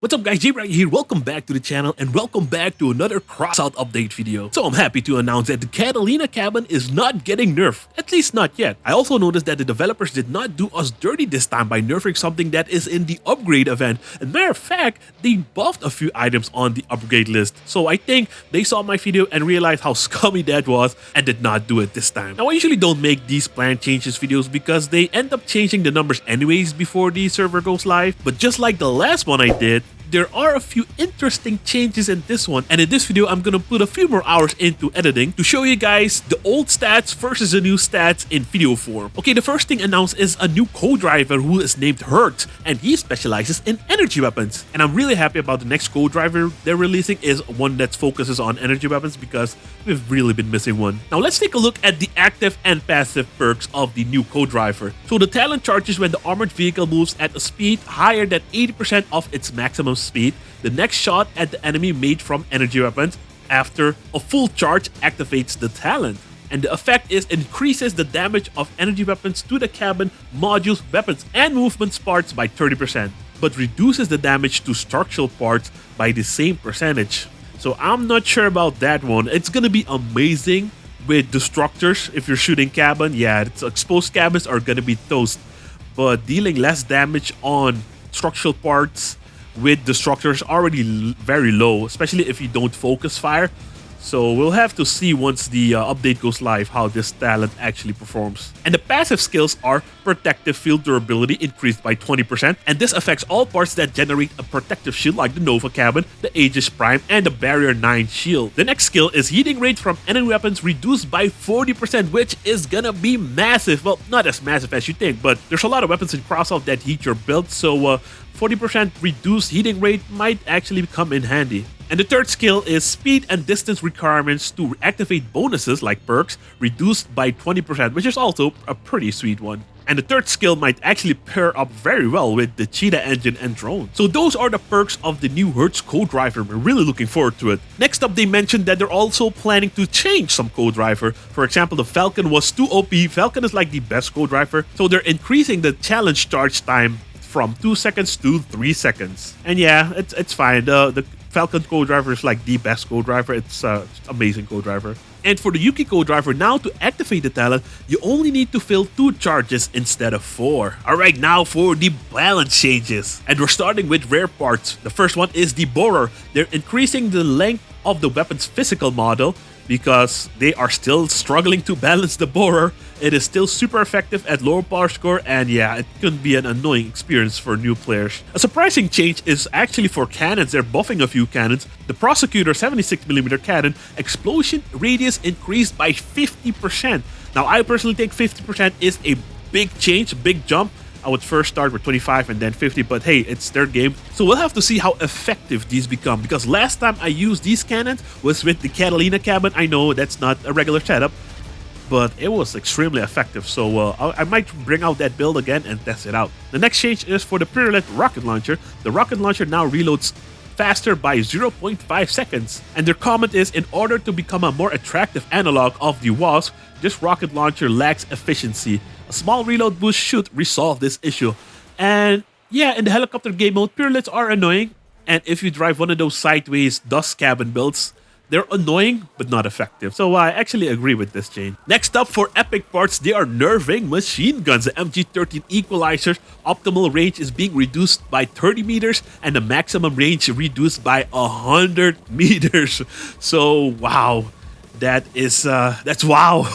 What's up guys, JBRider here, welcome back to the channel and welcome back to another Crossout update video. So I'm happy to announce that the Catalina cabin is not getting nerfed, at least not yet. I also noticed that the developers did not do us dirty this time by nerfing something that is in the upgrade event. And matter of fact, they buffed a few items on the upgrade list. So I think they saw my video and realized how scummy that was and did not do it this time. Now I usually don't make these planned changes videos because they end up changing the numbers anyways before the server goes live. But just like the last one I did, there are a few interesting changes in this one, and in this video I'm gonna put a few more hours into editing to show you guys the old stats versus the new stats in video form. Okay, the first thing announced is a new co-driver who is named Hertz, and he specializes in energy weapons. And I'm really happy about the next co-driver they're releasing is one that focuses on energy weapons because we've really been missing one. Now let's take a look at the active and passive perks of the new co-driver. So the talent charges when the armored vehicle moves at a speed higher than 80% of its maximum speed. The next shot at the enemy made from energy weapons after a full charge activates the talent. And the effect is increases the damage of energy weapons to the cabin, modules, weapons, and movement parts by 30%, but reduces the damage to structural parts by the same percentage. So I'm not sure about that one. It's gonna be amazing with destructors if you're shooting cabin. Yeah, it's exposed cabins are gonna be toast, but dealing less damage on structural parts with destructors already very low, especially if you don't focus fire. So we'll have to see once the update goes live how this talent actually performs. And the passive skills are protective field durability increased by 20%, and this affects all parts that generate a protective shield like the Nova cabin, the Aegis Prime, and the Barrier 9 shield. The next skill is heating rate from enemy weapons reduced by 40%, which is gonna be massive. Well, not as massive as you think, but there's a lot of weapons in Crossout that heat your build, so 40% reduced heating rate might actually come in handy. And the third skill is speed and distance requirements to activate bonuses like perks reduced by 20%, which is also a pretty sweet one. And the third skill might actually pair up very well with the Cheetah engine and drone. So those are the perks of the new Hertz co-driver. We're really looking forward to it. Next up, they mentioned that they're also planning to change some co-driver. For example, the Falcon was too OP. Falcon is like the best co-driver. So they're increasing the challenge charge time from 2 seconds to 3 seconds. And yeah, it's fine. The Falcon co-driver is like the best co-driver. It's amazing co-driver. And for the Yuki co-driver, now to activate the talent, you only need to fill 2 charges instead of 4. Alright, now for the balance changes. And we're starting with rare parts. The first one is the borer. They're increasing the length of the weapon's physical model because they are still struggling to balance the borer. It is still super effective at lower power score, and yeah, it can be an annoying experience for new players. A surprising change is actually for cannons. They're buffing a few cannons. The Prosecutor 76mm cannon explosion radius increased by 50%. Now I personally think 50% is a big change, big jump. I would first start with 25 and then 50, but hey, it's their game. So we'll have to see how effective these become, because last time I used these cannons was with the Catalina cabin. I know that's not a regular setup, but it was extremely effective. So I might bring out that build again and test it out. The next change is for the Relic rocket launcher. The rocket launcher now reloads faster by 0.5 seconds. And their comment is, in order to become a more attractive analog of the Wasp, this rocket launcher lacks efficiency. A small reload boost should resolve this issue. And yeah, in the helicopter game mode, Purelets are annoying. And if you drive one of those sideways dust cabin builds, they're annoying but not effective. So I actually agree with this change. Next up, for epic parts, they are nerfing machine guns. The MG13 equalizer's optimal range is being reduced by 30 meters and the maximum range reduced by 100 meters. So wow, that's wow.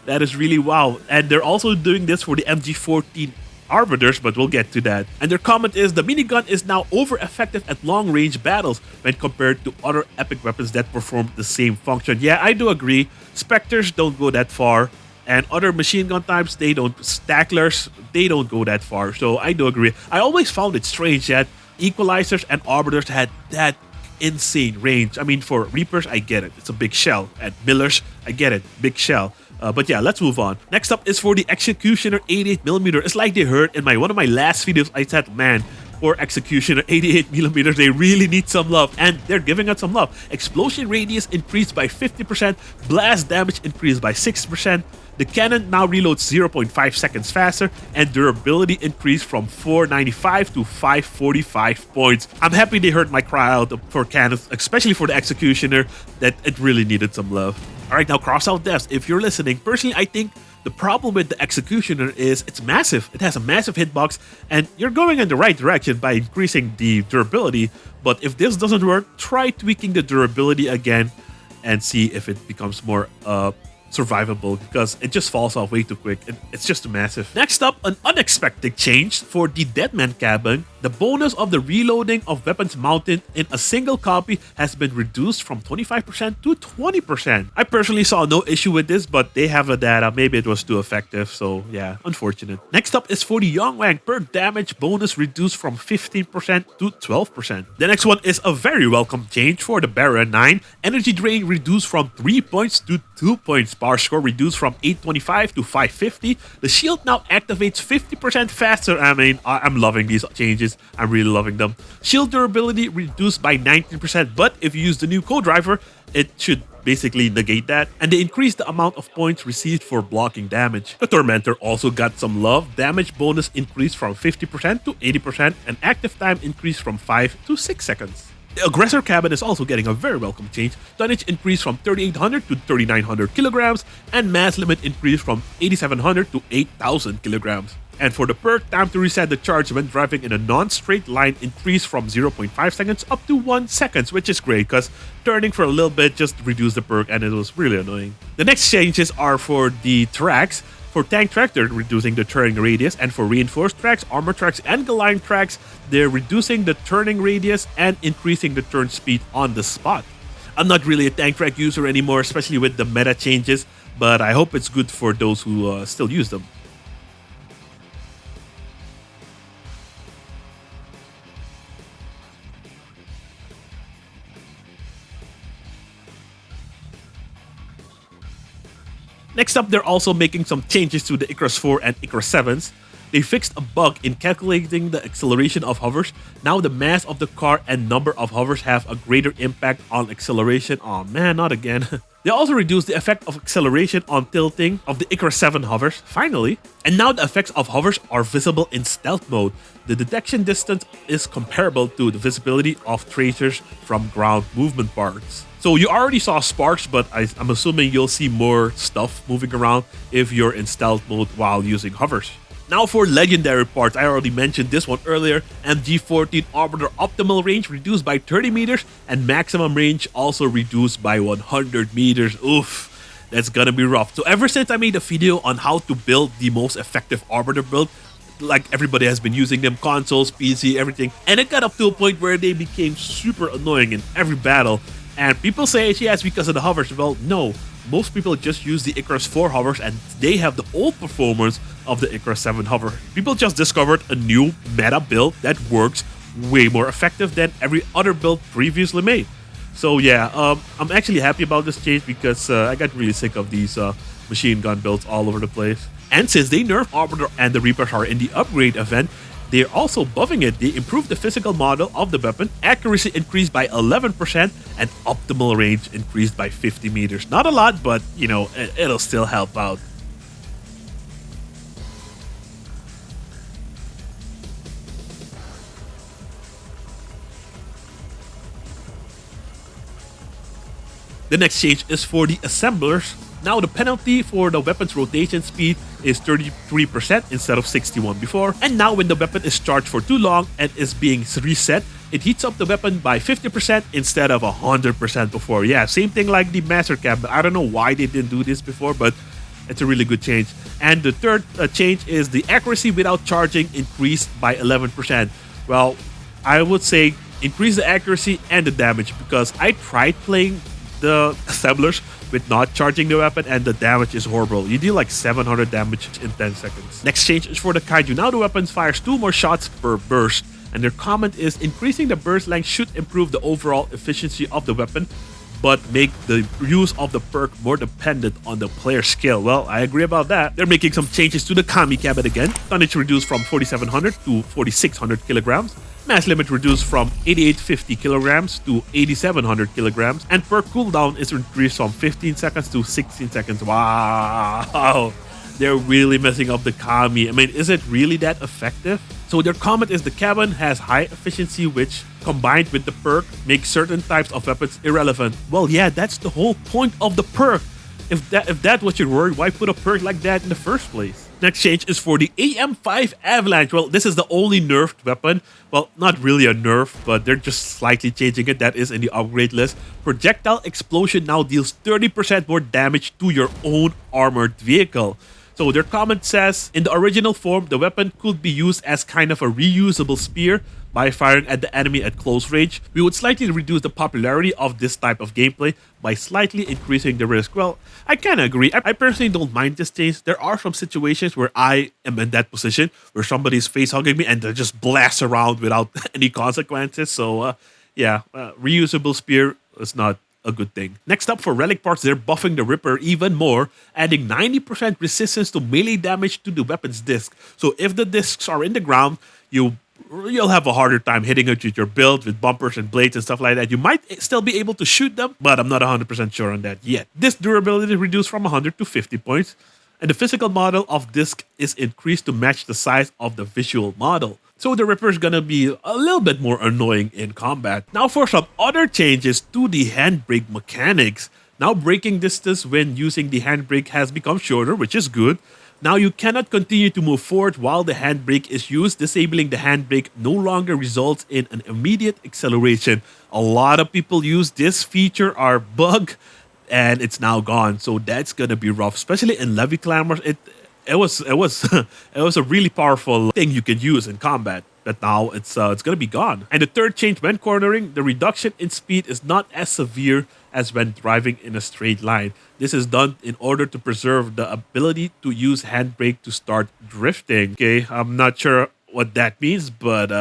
That is really wow. And they're also doing this for the MG14 Arbiters, but we'll get to that. And their comment is, the minigun is now over effective at long range battles when compared to other epic weapons that perform the same function. Yeah, I do agree. Spectres don't go that far, and other machine gun types, they don't. Stacklers, they don't go that far. So I do agree. I always found it strange that equalizers and arbiters had that insane range. I mean, for Reapers, I get it. It's a big shell. At Millers, I get it. Big shell. But yeah, let's move on. Next up is for the Executioner 88mm. It's like they heard in one of my last videos, I said, man, for Executioner 88mm, they really need some love, and they're giving it some love. Explosion radius increased by 50%, blast damage increased by 6%, the cannon now reloads 0.5 seconds faster, and durability increased from 495 to 545 points. I'm happy they heard my cry out for cannons, especially for the Executioner, that it really needed some love. Alright, now Crossout devs, if you're listening, personally I think the problem with the Executioner is it's massive. It has a massive hitbox, and you're going in the right direction by increasing the durability. But if this doesn't work, try tweaking the durability again and see if it becomes more survivable, because it just falls off way too quick. It's just massive. Next up, an unexpected change for the Deadman cabin. The bonus of the reloading of weapons mounted in a single copy has been reduced from 25% to 20%. I personally saw no issue with this, but they have the data. Maybe it was too effective, so yeah, unfortunate. Next up is for the Yongwang, perk damage bonus reduced from 15% to 12%. The next one is a very welcome change for the Baron 9. Energy drain reduced from 3 points to 2 points. Power score reduced from 825 to 550. The shield now activates 50% faster. I mean, I'm loving these changes. I'm really loving them. Shield durability reduced by 19%, but if you use the new Co-Driver, it should basically negate that. And they increased the amount of points received for blocking damage. The Tormentor also got some love. Damage bonus increased from 50% to 80%, and active time increased from 5 to 6 seconds. The Aggressor cabin is also getting a very welcome change. Tonnage increased from 3,800 to 3,900 kilograms, and mass limit increased from 8,700 to 8,000 kilograms. And for the perk, time to reset the charge when driving in a non-straight line increased from 0.5 seconds up to 1 second, which is great because turning for a little bit just reduced the perk and it was really annoying. The next changes are for the tracks. For tank track, they're reducing the turning radius, and for reinforced tracks, armor tracks, and Goliath tracks, they're reducing the turning radius and increasing the turn speed on the spot. I'm not really a tank track user anymore, especially with the meta changes, but I hope it's good for those who still use them. Next up, they're also making some changes to the Icarus 4 and Icarus 7s. They fixed a bug in calculating the acceleration of hovers. Now the mass of the car and number of hovers have a greater impact on acceleration. Oh man, not again. They also reduced the effect of acceleration on tilting of the Icarus 7 hovers, finally. And now the effects of hovers are visible in stealth mode. The detection distance is comparable to the visibility of tracers from ground movement parts. So you already saw sparks, but I'm assuming you'll see more stuff moving around if you're in stealth mode while using hovers. Now for legendary parts, I already mentioned this one earlier. MG14 Arbiter optimal range reduced by 30 meters and maximum range also reduced by 100 meters. Oof, that's gonna be rough. So ever since I made a video on how to build the most effective Arbiter build, like everybody has been using them, consoles, PC, everything, and it got up to a point where they became super annoying in every battle. And people say, yes, because of the hovers. Well, no. Most people just use the Icarus 4 hovers and they have the old performance of the Icarus 7 hover. People just discovered a new meta build that works way more effective than every other build previously made. So yeah, I'm actually happy about this change because I got really sick of these machine gun builds all over the place. And since they nerfed Arbiter and the Reapers are in the upgrade event, they're also buffing it. They improved the physical model of the weapon, accuracy increased by 11%, and optimal range increased by 50 meters. Not a lot, but you know, it'll still help out. The next change is for the assemblers. Now the penalty for the weapon's rotation speed is 33% instead of 61 before. And now when the weapon is charged for too long and is being reset, it heats up the weapon by 50% instead of 100% before. Yeah, same thing like the Master Cap, but I don't know why they didn't do this before, but it's a really good change. And the third change is the accuracy without charging increased by 11%. Well, I would say increase the accuracy and the damage because I tried playing the assemblers with not charging the weapon and the damage is horrible. You deal like 700 damage in 10 seconds. Next change is for the Kaiju. Now the weapon fires 2 more shots per burst, and their comment is increasing the burst length should improve the overall efficiency of the weapon but make the use of the perk more dependent on the player's skill. Well, I agree about that. They're making some changes to the Kami cabin again. Tonnage reduced from 4,700 to 4,600 kilograms. Mass limit reduced from 8850 kilograms to 8700 kilograms, and per cooldown is increased from 15 seconds to 16 seconds. Wow, they're really messing up the Kami. I mean, is it really that effective? So their comment is the cabin has high efficiency, which combined with the perk makes certain types of weapons irrelevant. Well, yeah, that's the whole point of the perk. If that was your worry, why put a perk like that in the first place? Next change is for the AM5 Avalanche. Well, this is the only nerfed weapon. Well, not really a nerf, but they're just slightly changing it. That is in the upgrade list. Projectile explosion now deals 30% more damage to your own armored vehicle. So their comment says, in the original form, the weapon could be used as kind of a reusable spear by firing at the enemy at close range. We would slightly reduce the popularity of this type of gameplay by slightly increasing the risk. Well, I kind of agree. I personally don't mind this change. There are some situations where I am in that position where somebody's face hugging me and they just blast around without any consequences. So yeah, reusable spear is not a good thing. Next up, for relic parts, they're buffing the Ripper even more, adding 90% resistance to melee damage to the weapon's disc. So if the discs are in the ground, you'll have a harder time hitting it with your build, with bumpers and blades and stuff like that. You might still be able to shoot them, but I'm not 100% sure on that yet. This durability is reduced from 100 to 50 points, and the physical model of disc is increased to match the size of the visual model. So the Ripper is gonna be a little bit more annoying in combat. Now for some other changes to the handbrake mechanics. Now braking distance when using the handbrake has become shorter, which is good. Now you cannot continue to move forward while the handbrake is used. Disabling the handbrake no longer results in an immediate acceleration. A lot of people use this feature or bug, and it's now gone. So that's gonna be rough, especially in levy climbers. It was a really powerful thing you can use in combat, but now it's gonna be gone. And the third change, when cornering, the reduction in speed is not as severe as when driving in a straight line. This is done in order to preserve the ability to use handbrake to start drifting. Okay, I'm not sure what that means, but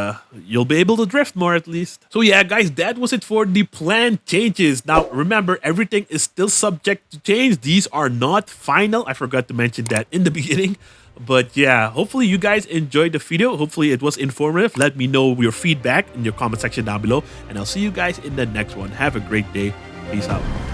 you'll be able to drift more at least. So yeah, guys, that was it for the planned changes. Now remember, everything is still subject to change. These are not final. I forgot to mention that in the beginning. But yeah, hopefully you guys enjoyed the video. Hopefully it was informative. Let me know your feedback in your comment section down below, and I'll see you guys in the next one. Have a great day. Peace out.